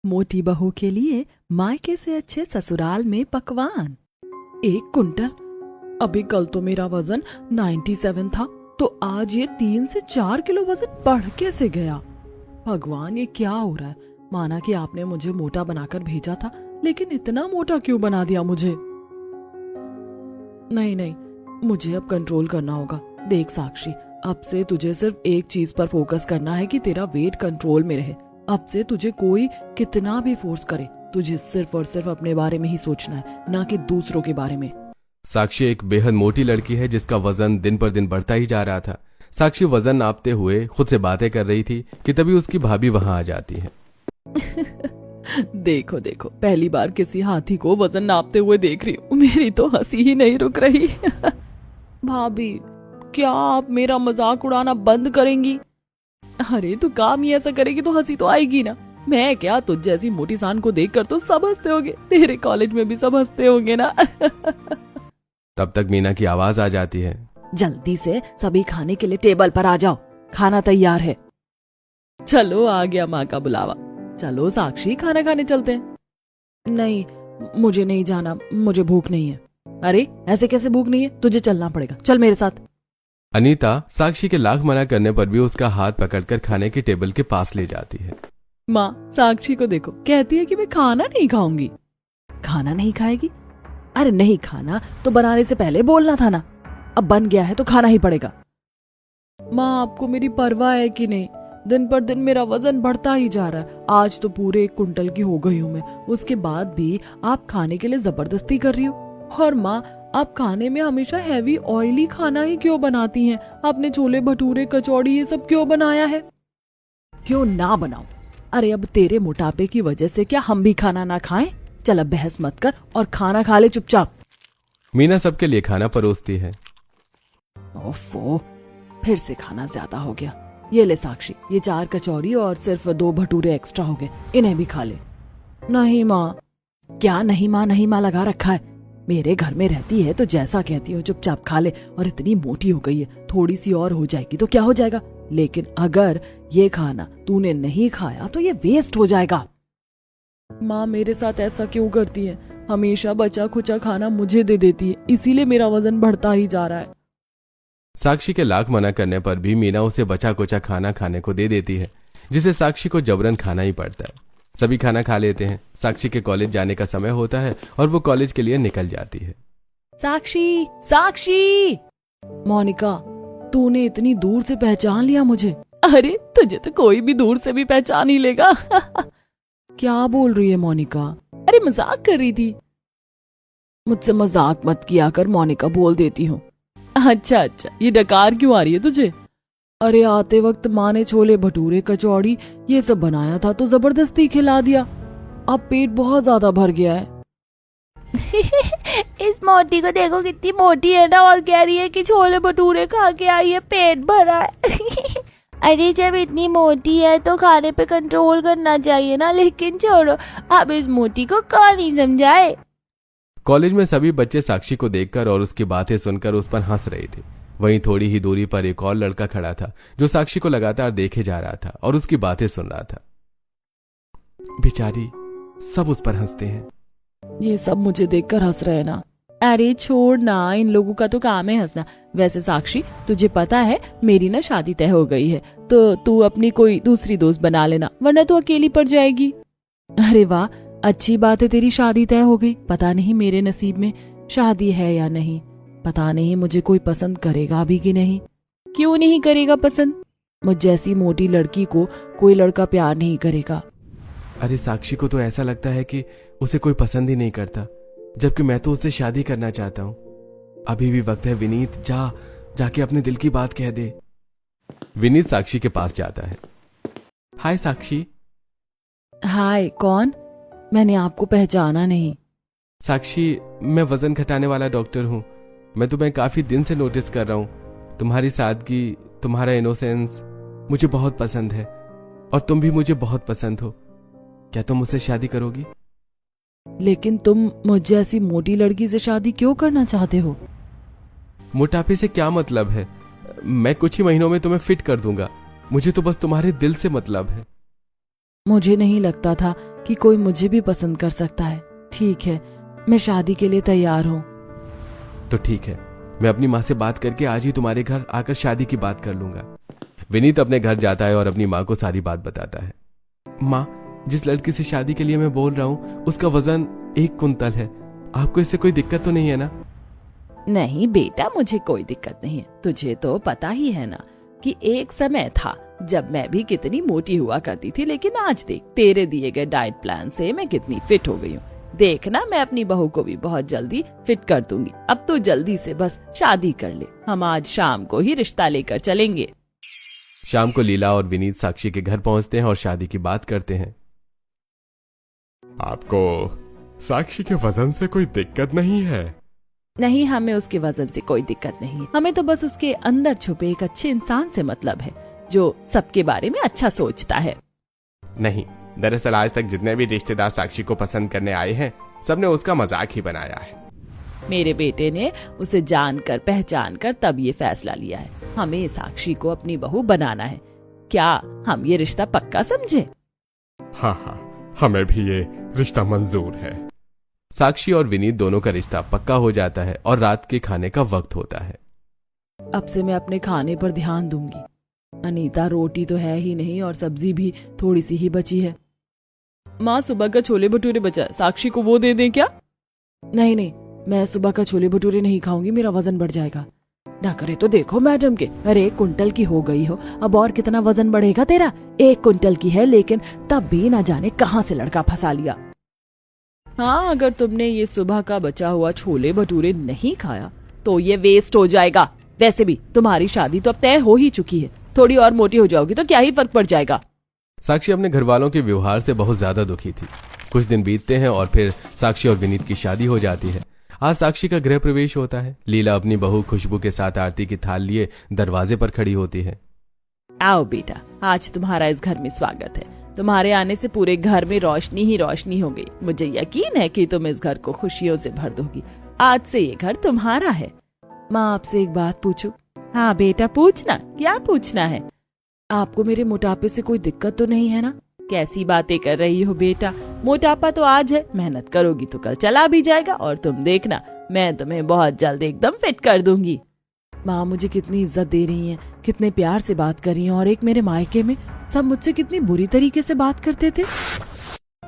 मोटी बहू के लिए मायके से अच्छे ससुराल में पकवान। 1 कुंटल। अभी कल तो मेरा वजन 97 था, तो आज ये 3 से 4 किलो वजन बढ़ कैसे गया? भगवान, ये क्या हो रहा है? माना कि आपने मुझे मोटा बनाकर भेजा था, लेकिन इतना मोटा क्यों बना दिया मुझे? नहीं नहीं, मुझे अब कंट्रोल करना होगा। देख साक्षी, अब से तुझे सिर्फ एक चीज पर फोकस करना है कि तेरा वेट कंट्रोल में रहे। अब से तुझे कोई कितना भी फोर्स करे, तुझे सिर्फ और सिर्फ अपने बारे में ही सोचना है, ना कि दूसरों के बारे में। साक्षी एक बेहद मोटी लड़की है जिसका वजन दिन पर दिन बढ़ता ही जा रहा था। साक्षी वजन नापते हुए खुद से बातें कर रही थी कि तभी उसकी भाभी वहां आ जाती है। देखो देखो, पहली बार किसी हाथी को वजन नापते हुए देख रही हूँ। मेरी तो हंसी ही नहीं रुक रही। भाभी, क्या आप मेरा मजाक उड़ाना बंद करेंगी? अरे तू काम ही ऐसा करेगी तो हंसी तो आएगी ना। मैं क्या, तुझ जैसी मोटी सान को देखकर तो सब हंसते होंगे। तेरे कॉलेज में भी सब हंसते होंगे ना। तब तक मीना की आवाज आ जाती है। जल्दी से सभी खाने के लिए टेबल पर आ जाओ, खाना तैयार है। चलो, आ गया माँ का बुलावा। चलो साक्षी, खाना खाने चलते हैं। नहीं, मुझे नहीं जाना, मुझे भूख नहीं है। अरे ऐसे कैसे भूख नहीं है? तुझे चलना पड़ेगा, चल मेरे साथ। अनीता साक्षी के लाख मना करने पर भी उसका हाथ पकड़कर खाने के टेबल के पास ले जाती है। माँ, साक्षी को देखो, कहती है कि मैं खाना नहीं खाऊंगी। खाना नहीं खाएगी? अरे नहीं खाना तो बनाने से पहले बोलना था ना। अब बन गया है तो खाना ही पड़ेगा। माँ, आपको मेरी परवाह है कि नहीं? दिन पर दिन मेरा वजन बढ़ता ही जा रहा है। आज तो पूरे 1 कुंटल की हो गई हूँ मैं। उसके बाद भी आप खाने के लिए जबरदस्ती कर रही हो। और माँ, आप खाने में हमेशा हैवी ऑयली खाना ही क्यों बनाती हैं? आपने छोले भटूरे कचौड़ी ये सब क्यों बनाया है? क्यों ना बनाऊं? अरे अब तेरे मोटापे की वजह से क्या हम भी खाना ना खाएं? चल अब बहस मत कर और खाना खा ले चुपचाप। मीना सबके लिए खाना परोसती है। ओफो, फिर से खाना ज्यादा हो गया। ये ले साक्षी, ये 4 कचौरी और सिर्फ 2 भटूरे एक्स्ट्रा हो गए, इन्हें भी खा ले। नहीं माँ। क्या नहीं माँ नहीं माँ लगा रखा है? मेरे घर में रहती है तो जैसा कहती हूँ चुपचाप खा ले। और इतनी मोटी हो गई है, थोड़ी सी और हो जाएगी तो क्या हो जाएगा? लेकिन अगर ये खाना तूने नहीं खाया तो ये वेस्ट हो जाएगा। माँ, मेरे साथ ऐसा क्यों करती है? हमेशा बचा खुचा खाना मुझे दे देती है, इसीलिए मेरा वजन बढ़ता ही जा रहा है। साक्षी के लाख मना करने पर भी मीना उसे बचा कुचा खाना खाने को दे देती है, जिसे साक्षी को जबरन खाना ही पड़ता है। सभी खाना खा लेते हैं। साक्षी के कॉलेज जाने का समय होता है और वो कॉलेज के लिए निकल जाती है। साक्षी, साक्षी! मोनिका, तूने इतनी दूर से पहचान लिया मुझे? अरे तुझे तो कोई भी दूर से भी पहचान ही लेगा। क्या बोल रही है मोनिका? अरे मजाक कर रही थी। मुझसे मजाक मत किया कर मोनिका, बोल देती हूँ। अच्छा अच्छा, ये डकार क्यों आ रही है तुझे? अरे आते वक्त माँ ने छोले भटूरे कचौड़ी ये सब बनाया था तो जबरदस्ती खिला दिया। अब पेट बहुत ज्यादा भर गया है। इस मोटी को देखो कितनी मोटी है ना, और कह रही है कि छोले भटूरे खा के आई है, पेट भरा है। अरे जब इतनी मोटी है तो खाने पे कंट्रोल करना चाहिए ना। लेकिन छोड़ो, अब इस मोटी को कौन ही समझाए। कॉलेज में सभी बच्चे साक्षी को देखकर और उसकी बातें सुनकर उस पर हंस रहे थे। वहीं थोड़ी ही दूरी पर एक और लड़का खड़ा था जो साक्षी को लगातार देखे जा रहा था और उसकी बातें सुन रहा था। बेचारी, सब उस पर हंसते हैं। ये सब मुझे देखकर हंस रहे हैं ना। अरे छोड़ ना, इन लोगों का तो काम है हंसना। वैसे साक्षी, तुझे पता है मेरी ना शादी तय हो गई है, तो तू अपनी कोई दूसरी दोस्त बना लेना, वरना तू अकेली पड़ जाएगी। अरे वाह, अच्छी बात है तेरी शादी तय हो गई। पता नहीं मेरे नसीब में शादी है या नहीं। पता नहीं मुझे कोई पसंद करेगा भी कि नहीं। क्यों नहीं करेगा पसंद? मुझ जैसी मोटी लड़की को कोई लड़का प्यार नहीं करेगा। अरे साक्षी को तो ऐसा लगता है कि उसे कोई पसंद ही नहीं करता, जबकि मैं तो उससे शादी करना चाहता हूँ। अभी भी वक्त है विनीत, जाके अपने दिल की बात कह दे। विनीत साक्षी के पास जाता है। हाय साक्षी। हाय, कौन? मैंने आपको पहचाना नहीं। साक्षी, मैं वजन घटाने वाला डॉक्टर हूँ। मैं तुम्हें काफी दिन से नोटिस कर रहा हूँ। तुम्हारी सादगी, तुम्हारा इनोसेंस मुझे बहुत पसंद है और तुम भी मुझे बहुत पसंद हो। क्या तुम मुझसे शादी करोगी? लेकिन तुम मुझे ऐसी मोटी लड़की से शादी क्यों करना चाहते हो? मोटापे से क्या मतलब है? मैं कुछ ही महीनों में तुम्हें फिट कर दूंगा। मुझे तो बस तुम्हारे दिल से मतलब है। मुझे नहीं लगता था कि कोई मुझे भी पसंद कर सकता है। ठीक है, मैं शादी के लिए तैयार हूँ। तो ठीक है, मैं अपनी माँ से बात करके आज ही तुम्हारे घर आकर शादी की बात कर लूंगा। विनीत अपने घर जाता है और अपनी माँ को सारी बात बताता है। माँ, जिस लड़की से शादी के लिए मैं बोल रहा हूँ उसका वजन 1 कुंतल है। आपको इससे कोई दिक्कत तो नहीं है ना? नहीं बेटा, मुझे कोई दिक्कत नहीं है। तुझे तो पता ही है ना कि एक समय था जब मैं भी कितनी मोटी हुआ करती थी, लेकिन आज देख, तेरे दिए गए डाइट प्लान से मैं कितनी फिट हो गई हूँ। देखना, मैं अपनी बहू को भी बहुत जल्दी फिट कर दूंगी। अब तो जल्दी से बस शादी कर ले, हम आज शाम को ही रिश्ता लेकर चलेंगे। शाम को लीला और विनीत साक्षी के घर पहुंचते हैं और शादी की बात करते हैं। आपको साक्षी के वजन से कोई दिक्कत नहीं है? नहीं, हमें उसके वजन से कोई दिक्कत नहीं है। हमें तो बस उसके अंदर छुपे एक अच्छे इंसान से मतलब है, जो सबके बारे में अच्छा सोचता है। नहीं, दरअसल आज तक जितने भी रिश्तेदार साक्षी को पसंद करने आए हैं, सबने उसका मजाक ही बनाया है। मेरे बेटे ने उसे जानकर पहचान कर तब ये फैसला लिया है, हमें साक्षी को अपनी बहू बनाना है। क्या हम ये रिश्ता पक्का समझे? हाँ, हमें भी ये रिश्ता मंजूर है। साक्षी और विनीत दोनों का रिश्ता पक्का हो जाता है और रात के खाने का वक्त होता है। अब से मैं अपने खाने पर ध्यान दूंगी। अनीता, रोटी तो है ही नहीं और सब्जी भी थोड़ी सी ही बची है। माँ, सुबह का छोले भटूरे बचा है, साक्षी को वो दे दें क्या? नहीं, मैं सुबह का छोले भटूरे नहीं खाऊंगी, मेरा वजन बढ़ जाएगा। ना करे तो देखो मैडम के, अरे 1 कुंटल की हो गई हो, अब और कितना वजन बढ़ेगा तेरा? 1 कुंटल की है, लेकिन तब भी ना जाने कहाँ से लड़का फंसा लिया। हाँ, अगर तुमने ये सुबह का बचा हुआ छोले भटूरे नहीं खाया तो ये वेस्ट हो जाएगा। वैसे भी तुम्हारी शादी तो अब तय हो ही चुकी है, थोड़ी और मोटी हो जाओगी तो क्या ही फर्क पड़ जाएगा। साक्षी अपने घर वालों के व्यवहार से बहुत ज्यादा दुखी थी। कुछ दिन बीतते हैं और फिर साक्षी और विनीत की शादी हो जाती है। आज साक्षी का गृह प्रवेश होता है। लीला अपनी बहू खुशबू के साथ आरती की थाल लिए दरवाजे पर खड़ी होती है। आओ बेटा, आज तुम्हारा इस घर में स्वागत है। तुम्हारे आने से पूरे घर में रोशनी ही रोशनी हो गई। मुझे यकीन है कि तुम इस घर को खुशियों से भर दोगी। आज से ये घर तुम्हारा है। माँ, आपसे एक बात पूछूं? हाँ बेटा, पूछना। क्या पूछना है? आपको मेरे मोटापे से कोई दिक्कत तो नहीं है ना? कैसी बातें कर रही हो बेटा, मोटापा तो आज है, मेहनत करोगी तो कल चला भी जाएगा, और तुम देखना, मैं तुम्हें बहुत जल्द एकदम फिट कर दूंगी। माँ, मुझे कितनी इज्जत दे रही हैं, कितने प्यार से बात कर रही हैं, और एक मेरे मायके में सब मुझसे कितनी बुरी तरीके से बात करते थे।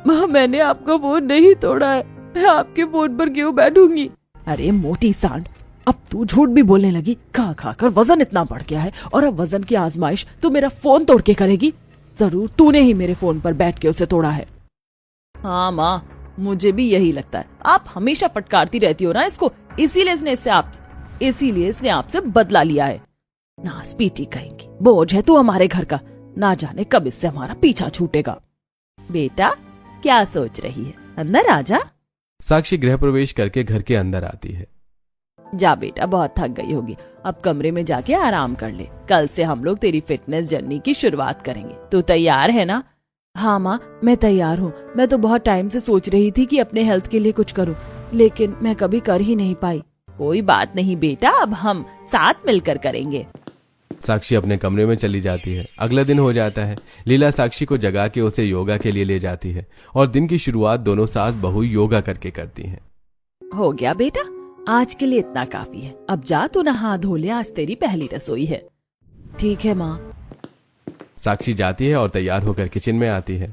माँ, मैंने आपका फोन नहीं तोड़ा है, मैं आपके फोन पर क्यों बैठूंगी? अरे मोटी सांड, अब तू झूठ भी बोलने लगी। खा खा कर वजन इतना बढ़ गया है, और अब वजन की आजमाइश तू मेरा फोन तोड़ के करेगी? जरूर तूने ही मेरे फोन पर बैठ के उसे तोड़ा है। हाँ माँ, मुझे भी यही लगता है। आप हमेशा फटकारती रहती हो ना इसको, इसीलिए इसने आपसे बदला लिया है। नास पीटी कहेंगी, बोझ है तू हमारे घर का, ना जाने कब इससे हमारा पीछा छूटेगा। बेटा, क्या सोच रही है? अंदर आजा। साक्षी गृह प्रवेश करके घर के अंदर आती है। जा बेटा, बहुत थक गई होगी, अब कमरे में जाके आराम कर ले। कल से हम लोग तेरी फिटनेस जर्नी की शुरुआत करेंगे। तू तैयार है ना? हाँ माँ, मैं तैयार हूँ। मैं तो बहुत टाइम से सोच रही थी कि अपने हेल्थ के लिए कुछ करूँ, लेकिन मैं कभी कर ही नहीं पाई। कोई बात नहीं बेटा, अब हम साथ मिलकर करेंगे। साक्षी अपने कमरे में चली जाती है। अगला दिन हो जाता है। लीला साक्षी को जगा के उसे योगा के लिए ले जाती है और दिन की शुरुआत दोनों सास बहू योगा करके करती हैं। हो गया बेटा, आज के लिए इतना काफी है। अब जा तू नहा धो ले, आज तेरी पहली रसोई है। ठीक है माँ। साक्षी जाती है और तैयार होकर किचन में आती है।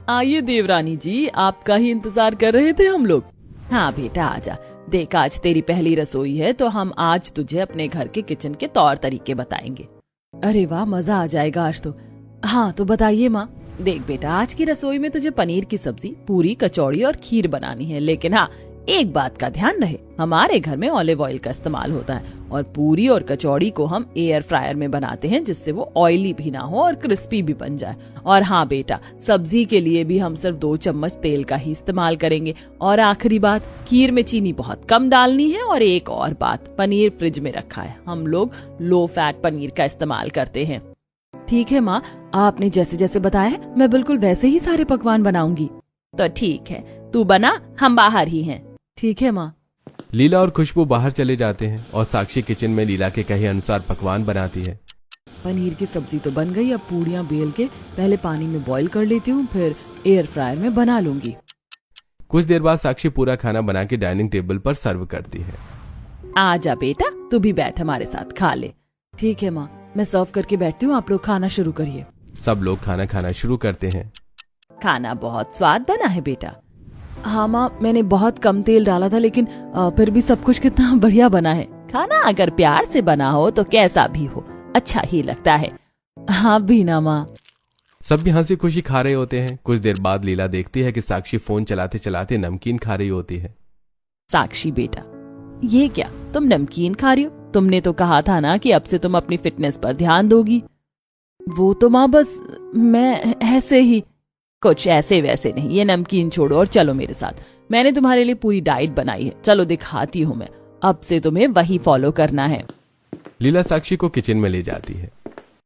आइए देवरानी जी, आपका ही इंतजार कर रहे थे हम लोग। हाँ बेटा, आजा। देख, आज तेरी पहली रसोई है तो हम आज तुझे अपने घर के किचन के तौर तरीके बताएंगे। अरे वाह, मजा आ जाएगा आज तो। हाँ तो बताइए माँ। देख बेटा, आज की रसोई में तुझे पनीर की सब्जी, पूरी, कचौड़ी और खीर बनानी है, लेकिन हाँ, एक बात का ध्यान रहे, हमारे घर में ऑलिव ऑयल का इस्तेमाल होता है और पूरी और कचौड़ी को हम एयर फ्रायर में बनाते हैं, जिससे वो ऑयली भी ना हो और क्रिस्पी भी बन जाए। और हाँ बेटा, सब्जी के लिए भी हम सिर्फ 2 चम्मच तेल का ही इस्तेमाल करेंगे। और आखिरी बात, खीर में चीनी बहुत कम डालनी है। और एक और बात, पनीर फ्रिज में रखा है, हम लोग लो फैट पनीर का इस्तेमाल करते हैं। ठीक है माँ, आपने जैसे जैसे बताया है मैं बिल्कुल वैसे ही सारे पकवान बनाऊंगी। तो ठीक है, तू बना, हम बाहर ही हैं। ठीक है माँ। लीला और खुशबू बाहर चले जाते हैं और साक्षी किचन में लीला के कहे अनुसार पकवान बनाती है। पनीर की सब्जी तो बन गई, अब पूड़ियाँ बेल के पहले पानी में बॉईल कर लेती हूँ, फिर एयर फ्रायर में बना लूंगी। कुछ देर बाद साक्षी पूरा खाना बना के डाइनिंग टेबल पर सर्व करती है। आजा बेटा, तू भी बैठ हमारे साथ खा ले। ठीक है माँ, मैं सर्व करके बैठती हूँ, आप लोग खाना शुरू करिए। सब लोग खाना खाना शुरू करते हैं। खाना बहुत स्वाद बना है बेटा। हाँ माँ, मैंने बहुत कम तेल डाला था, लेकिन फिर भी सब कुछ कितना बढ़िया बना है। खाना अगर प्यार से बना हो तो कैसा भी हो अच्छा ही लगता है। हाँ बीना माँ। सब भी हंसी खुशी खा रहे होते हैं। कुछ देर बाद लीला देखती है कि साक्षी फोन चलाते चलाते नमकीन खा रही होती है। साक्षी बेटा, ये क्या तुम नमकीन खा रही हो? तुमने तो कहा था ना कि अब से तुम अपनी फिटनेस पर ध्यान दोगी। वो तो माँ बस मैं ऐसे ही, कुछ ऐसे वैसे नहीं। ये नमकीन छोड़ो और चलो मेरे साथ। मैंने तुम्हारे लिए पूरी डाइट बनाई है, चलो दिखाती हूँ मैं। अब से तुम्हें वही फॉलो करना है। लीला साक्षी को किचन में ले जाती है।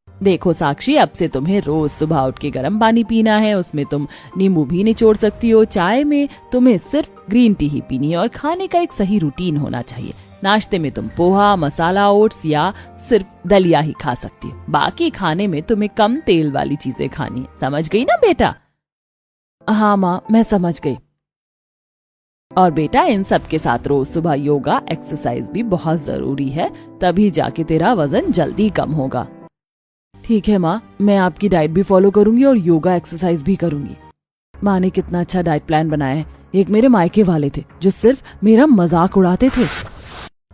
देखो साक्षी, अब से तुम्हें रोज सुबह उठ के गर्म पानी पीना है, उसमें तुम नींबू भी निचोड़ सकती हो। चाय में तुम्हें सिर्फ ग्रीन टी ही पीनी है और खाने का एक सही रूटीन होना चाहिए। नाश्ते में तुम पोहा, मसाला ओट्स या सिर्फ दलिया ही खा सकती हो। बाकी खाने में तुम्हें कम तेल वाली चीजें खानी है। समझ गई ना बेटा? हाँ माँ, मैं समझ गई। और बेटा, इन सब के साथ रोज सुबह योगा एक्सरसाइज भी बहुत जरूरी है, तभी जाके तेरा वजन जल्दी कम होगा। ठीक है माँ, मैं आपकी डाइट भी फॉलो करूंगी और योगा एक्सरसाइज भी करूंगी। माँ ने कितना अच्छा डाइट प्लान बनाया है। एक मेरे मायके वाले थे जो सिर्फ मेरा मजाक उड़ाते थे।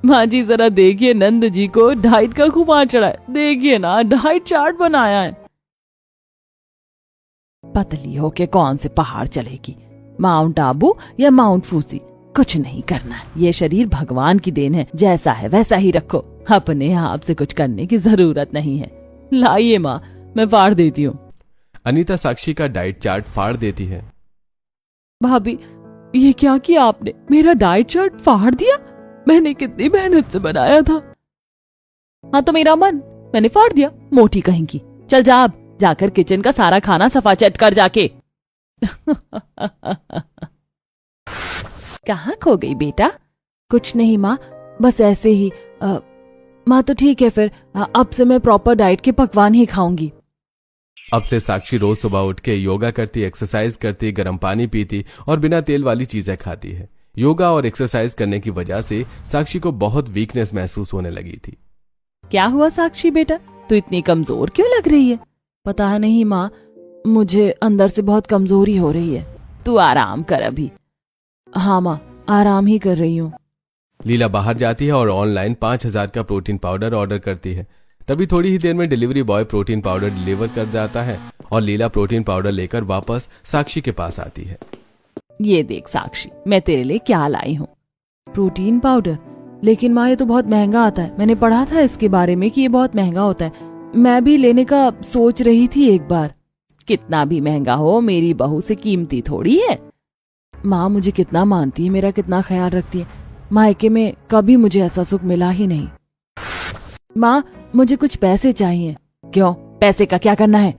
माँ जी जरा देखिए, नंद जी को डाइट का खुमार चढ़ा है। देखिए ना, डाइट चार्ट बनाया है। पतली होके कौन से पहाड़ चलेगी? माउंट आबू या माउंट फूसी, कुछ नहीं करना है। ये शरीर भगवान की देन है, जैसा है वैसा ही रखो। अपने आप से कुछ करने की जरूरत नहीं है। लाइए माँ, मैं फाड़ देती हूँ। अनीता साक्षी का डाइट चार्ट फाड़ देती है। भाभी, ये क्या किया आपने? मेरा डाइट चार्ट फाड़ दिया? मैंने कितनी मेहनत से बनाया था। हाँ तो मेरा मन, मैंने फाड़ दिया, मोटी कहीं की। चल जा, अब जाकर किचन का सारा खाना सफा चट कर जाके। कहाँ खो गई बेटा? कुछ नहीं माँ, बस ऐसे ही। माँ तो ठीक है, फिर अब से मैं प्रॉपर डाइट के पकवान ही खाऊंगी। अब से साक्षी रोज सुबह उठ के योगा करती, एक्सरसाइज करती, गर्म पानी पीती और बिना तेल वाली चीजें खाती है। योगा और एक्सरसाइज करने की वजह से साक्षी को बहुत वीकनेस महसूस होने लगी थी। क्या हुआ साक्षी बेटा, तू इतनी कमजोर क्यों लग रही है? पता नहीं माँ, मुझे अंदर से बहुत कमजोरी हो रही है। तू आराम कर अभी। हाँ माँ, आराम ही कर रही हूँ। लीला बाहर जाती है और ऑनलाइन 5000 का प्रोटीन पाउडर ऑर्डर करती है। तभी थोड़ी ही देर में delivery boy protein powder deliver कर जाता है और लीला प्रोटीन पाउडर लेकर वापस साक्षी के पास आती है। ये देख साक्षी, मैं तेरे लिए क्या लाई हूँ। Protein powder? लेकिन माँ ये तो बहुत महंगा आता है। मैंने पढ़ा था इसके बारे में कि ये बहुत महंगा होता है। मैं भी लेने का सोच रही थी एक बार। कितना भी महंगा हो, मेरी बहू से कीमती थोड़ी है। माँ मुझे कितना मानती है, मेरा कितना ख्याल रखती है। मायके में कभी मुझे ऐसा सुख मिला ही नहीं। माँ, मुझे कुछ पैसे चाहिए। क्यों? पैसे का क्या करना है?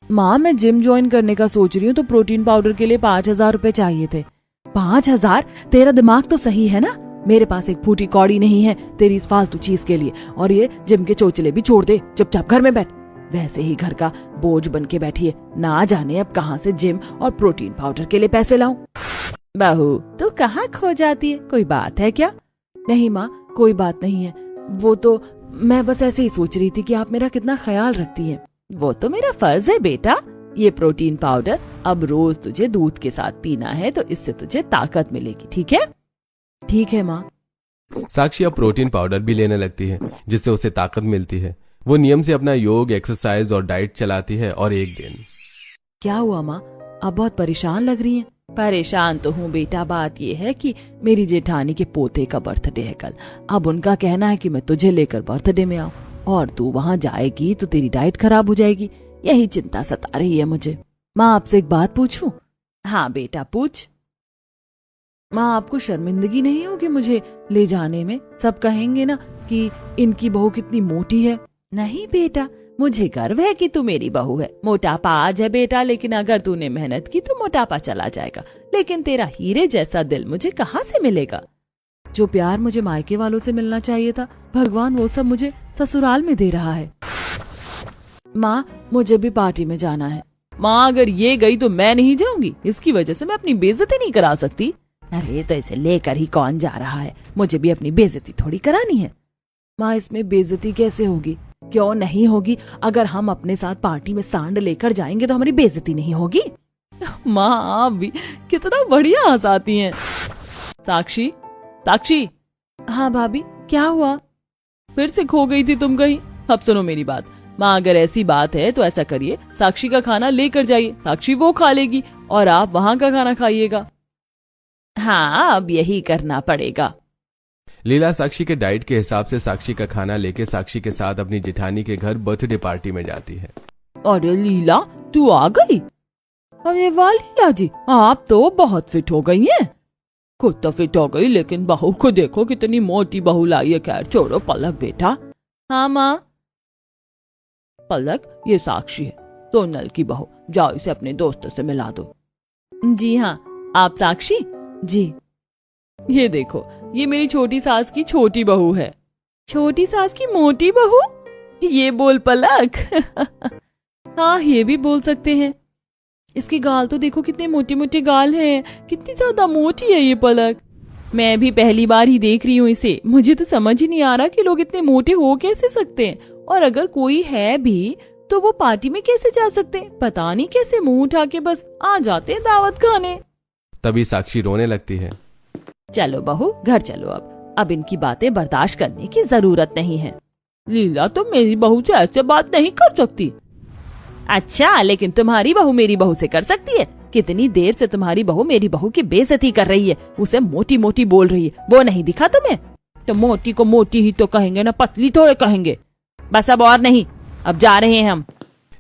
माँ, मैं जिम ज्वाइन करने का सोच रही हूँ, तो प्रोटीन पाउडर के लिए 5000 रुपए चाहिए थे। 5000? तेरा दिमाग तो सही है ना? मेरे पास एक फूटी कौड़ी नहीं है तेरी इस फालतू चीज के लिए। और ये जिम के चोचले भी छोड़ दे, चुपचाप घर में बैठ। वैसे ही घर का बोझ बन के बैठी है, ना जाने अब कहाँ से जिम और प्रोटीन पाउडर के लिए पैसे लाऊं। बहू, तू कहाँ खो जाती है? कोई बात है क्या? नहीं माँ, कोई बात नहीं है। वो तो मैं बस ऐसे ही सोच रही थी कि आप मेरा कितना ख्याल रखती हैं। वो तो मेरा फर्ज है बेटा। ये प्रोटीन पाउडर अब रोज तुझे दूध के साथ पीना है, तो इससे तुझे ताकत मिलेगी। ठीक है? ठीक है माँ। साक्षी अब प्रोटीन पाउडर भी लेने लगती है, जिससे उसे ताकत मिलती है। वो नियम से अपना योग, एक्सरसाइज और डाइट चलाती है। और एक दिन क्या हुआ माँ, आप बहुत परेशान लग रही हैं? परेशान तो हूँ बेटा, बात ये है कि मेरी जेठानी के पोते का बर्थडे है कल। अब उनका कहना है कि मैं तुझे लेकर बर्थडे में आऊँ, और तू वहाँ जाएगी तो तेरी डाइट खराब हो जाएगी। यही चिंता सता रही है मुझे। माँ, आपसे एक बात पूछूं? हाँ बेटा, पूछ। माँ, आपको शर्मिंदगी नहीं होगी मुझे ले जाने में? सब कहेंगे ना कि इनकी बहू कितनी मोटी है। नहीं बेटा, मुझे गर्व है कि तू मेरी बहू है। मोटापा आज है बेटा, लेकिन अगर तूने मेहनत की तो मोटापा चला जाएगा। लेकिन तेरा हीरे जैसा दिल मुझे कहाँ से मिलेगा? जो प्यार मुझे मायके वालों से मिलना चाहिए था, भगवान वो सब मुझे ससुराल में दे रहा है। माँ मुझे भी पार्टी में जाना है। माँ अगर ये गई तो मैं नहीं जाऊंगी, इसकी वजह से मैं अपनी बेइज्जती नहीं करा सकती। अरे तो इसे लेकर ही कौन जा रहा है, मुझे भी अपनी बेइज्जती थोड़ी करानी है। माँ इसमें बेइज्जती कैसे होगी? क्यों नहीं होगी? अगर हम अपने साथ पार्टी में सांड लेकर जाएंगे तो हमारी बेइज्जती नहीं होगी। माँ आप भी कितना बढ़िया हंसाती हैं। साक्षी, साक्षी। हाँ भाभी, क्या हुआ? फिर से खो गई थी तुम कहीं? अब सुनो मेरी बात। माँ अगर ऐसी बात है तो ऐसा करिए, साक्षी का खाना लेकर जाइए, साक्षी वो खा लेगी और आप वहाँ का खाना खाइएगा। हाँ अब यही करना पड़ेगा। लीला साक्षी के डाइट के हिसाब से साक्षी का खाना लेके साक्षी के साथ अपनी जेठानी के घर बर्थडे पार्टी में जाती है। अरे लीला तू आ गई? अरे वाह लीला जी, आप तो बहुत फिट हो गई हैं। खुद तो फिट हो गई, लेकिन बहू को देखो कितनी मोटी बहू लाई है। खैर छोड़ो पलक बेटा। हाँ माँ। पलक ये साक्षी है, सोनल की बहू, जाओ इसे अपने दोस्तों से मिला दो। जी हाँ, आप साक्षी? जी। ये देखो, ये मेरी छोटी सास की छोटी बहू है। छोटी सास की मोटी बहू? ये बोल पलक। हाँ ये भी बोल सकते हैं। इसके गाल तो देखो कितने मोटे मोटे गाल हैं, कितनी ज्यादा मोटी है ये पलक। मैं भी पहली बार ही देख रही हूँ इसे, मुझे तो समझ ही नहीं आ रहा कि लोग इतने मोटे हो कैसे सकते हैं, और अगर कोई है भी तो वो पार्टी में कैसे जा सकते हैं? पता नहीं कैसे मुंह उठा के बस आ जाते हैं दावत खाने। तभी साक्षी रोने लगती है। चलो बहू घर चलो, अब इनकी बातें बर्दाश्त करने की जरूरत नहीं है। लीला तुम मेरी बहू से ऐसे बात नहीं कर सकती। अच्छा लेकिन तुम्हारी बहू मेरी बहू से कर सकती है? कितनी देर से तुम्हारी बहू मेरी बहू की बेइज्जती कर रही है, उसे मोटी मोटी बोल रही है, वो नहीं दिखा तुम्हें? तो मोटी को मोटी ही तो कहेंगे ना, पतली थोड़े कहेंगे। बस अब और नहीं, अब जा रहे हैं हम।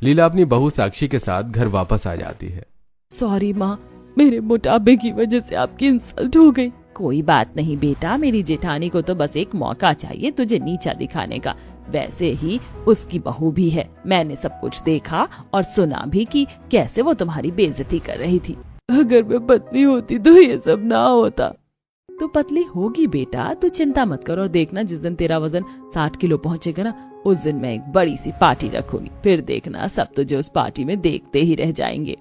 लीला अपनी बहू साक्षी के साथ घर वापस आ जाती है। सॉरी माँ, मेरे मोटापे की वजह से आपकी इंसल्ट हो गई। कोई बात नहीं बेटा, मेरी जेठानी को तो बस एक मौका चाहिए तुझे नीचा दिखाने का। वैसे ही उसकी बहू भी है, मैंने सब कुछ देखा और सुना भी कि कैसे वो तुम्हारी बेइज्जती कर रही थी। अगर मैं पतली होती तो ये सब ना होता। तो पतली होगी बेटा, तू चिंता मत कर, और देखना जिस दिन तेरा वजन 60 किलो पहुंचेगा ना, उस दिन मैं एक बड़ी सी पार्टी रखूंगी, फिर देखना सब तुझे उस पार्टी में देखते ही रह जाएंगे।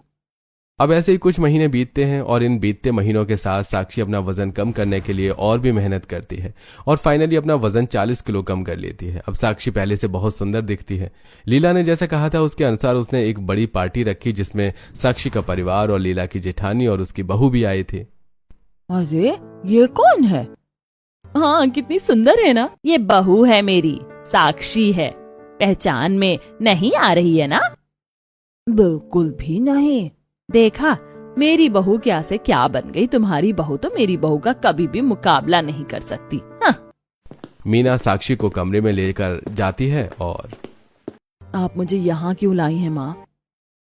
अब ऐसे ही कुछ महीने बीतते हैं और इन बीतते महीनों के साथ साक्षी अपना वजन कम करने के लिए और भी मेहनत करती है और फाइनली अपना वजन 40 किलो कम कर लेती है। अब साक्षी पहले से बहुत सुंदर दिखती है। लीला ने जैसा कहा था उसके अनुसार उसने एक बड़ी पार्टी रखी जिसमें साक्षी का परिवार और लीला की जेठानी और उसकी बहू भी आए थे। अरे ये कौन है? हाँ कितनी सुंदर है ना। ये बहू है मेरी, साक्षी है। पहचान में नहीं आ रही है ना? बिल्कुल भी नहीं। देखा मेरी बहू क्या से क्या बन गई। तुम्हारी बहू तो मेरी बहू का कभी भी मुकाबला नहीं कर सकती। हाँ। मीना साक्षी को कमरे में लेकर जाती है और आप मुझे यहाँ क्यों लाई हैं माँ?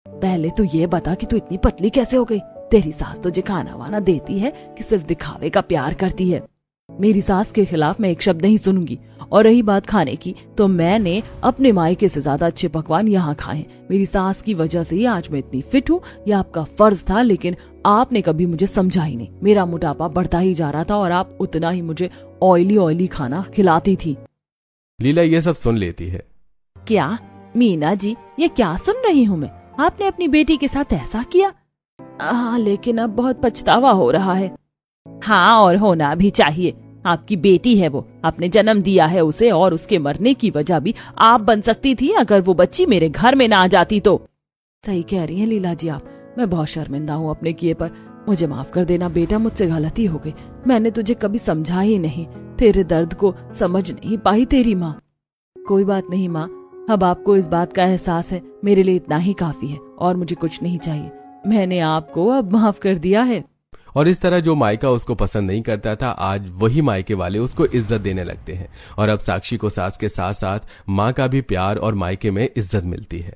पहले तो ये बता कि तू इतनी पतली कैसे हो गई। तेरी सास तुझे खाना वाना देती है कि सिर्फ दिखावे का प्यार करती है? मेरी सास के खिलाफ मैं एक शब्द नहीं सुनूंगी। और रही बात खाने की, तो मैंने अपने मायके से ज्यादा अच्छे पकवान यहाँ खाए। मेरी सास की वजह से ही आज मैं इतनी फिट हूँ। यह आपका फर्ज था, लेकिन आपने कभी मुझे समझा ही नहीं। मेरा मोटापा बढ़ता ही जा रहा था और आप उतना ही मुझे ऑयली खाना खिलाती थी। लीला ये सब सुन लेती है। क्या मीना जी, ये क्या सुन रही हूँ मैं? आपने अपनी बेटी के साथ ऐसा किया? हाँ लेकिन अब बहुत पछतावा हो रहा है। हाँ और होना भी चाहिए। आपकी बेटी है वो, आपने जन्म दिया है उसे, और उसके मरने की वजह भी आप बन सकती थी अगर वो बच्ची मेरे घर में ना आ जाती तो। सही कह रही हैं लीला जी आप। मैं बहुत शर्मिंदा हूँ अपने किए पर। मुझे माफ कर देना बेटा, मुझसे गलती हो गई। मैंने तुझे कभी समझा ही नहीं, तेरे दर्द को समझ नहीं पाई तेरी माँ। कोई बात नहीं माँ, अब आपको इस बात का एहसास है, मेरे लिए इतना ही काफी है और मुझे कुछ नहीं चाहिए। मैंने आपको अब माफ कर दिया है। और इस तरह जो मायका उसको पसंद नहीं करता था, आज वही मायके वाले उसको इज्जत देने लगते हैं और अब साक्षी को सास के साथ साथ माँ का भी प्यार और मायके में इज्जत मिलती है।